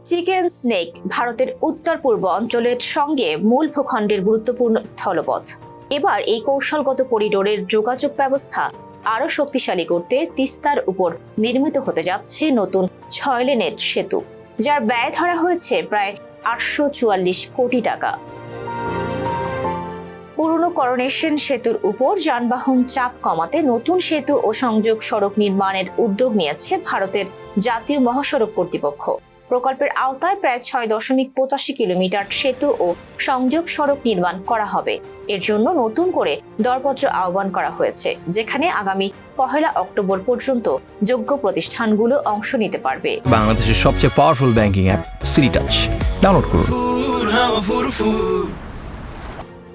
Chicken snake ভারতের উত্তর পূর্ব অঞ্চলের সঙ্গে মূল ভূখণ্ডের গুরুত্বপূর্ণ স্থলপথ। এবার এই কৌশলগত করিডোরের যোগাযোগ ব্যবস্থা আরও শক্তিশালী করতে তিস্তার উপর নির্মিত হতে যাচ্ছে নতুন 6 লেনের সেতু, যার ব্যয় ধরা হয়েছে প্রায় 844 কোটি টাকা। পুরনো করোনেশন সেতুর উপর যানবাহন চাপ কমাতে নতুন সেতু ও সংযোগ সড়ক নির্মাণের উদ্যোগ নিয়েছে ভারতের জাতীয় মহাসড়ক কর্তৃপক্ষ। প্রকল্পের আওতায় প্রায় 6.85 কিলোমিটার সেতু ও সংযোগ সড়ক নির্মাণ করা হবে। এর জন্য নতুন করে দরপত্র আহ্বান করা হয়েছে, যেখানে আগামী 1 অক্টোবর পর্যন্ত যোগ্য প্রতিষ্ঠানগুলো অংশ নিতে পারবে। বাংলাদেশের সবচেয়ে powerful banking app city touch download করুন।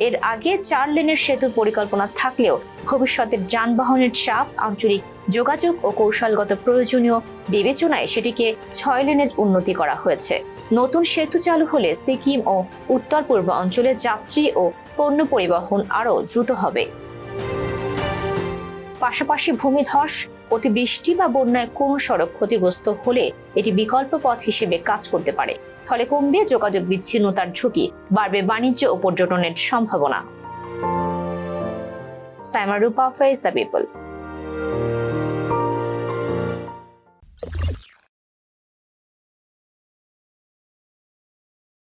এর আগে 4 লেনের সেতুর পরিকল্পনা থাকলেও ভবিষ্যতের যানবাহনের চাপ, আঞ্চলিক যোগাযোগ ও কৌশলগত প্রয়োজনীয় বিবেচনায় সেটিকে 6 লেনের উন্নতি করা হয়েছে। নতুন সেতু চালু হলে সিকিম ও উত্তর পূর্ব অঞ্চলে যাত্রী ও পণ্য পরিবহন আরও দ্রুত হবে। পাশাপাশি ভূমিধস, অতিবৃষ্টি বা বন্যায় কোনো সড়ক ক্ষতিগ্রস্ত হলে এটি বিকল্প পথ হিসেবে কাজ করতে পারে। ফলে কমবে যোগাযোগ বিচ্ছিন্নতার ঝুঁকি, বাড়বে বাণিজ্য ও পর্যটনের সম্ভাবনা। সাইমা রূপা, ফেস দ্য পিপল।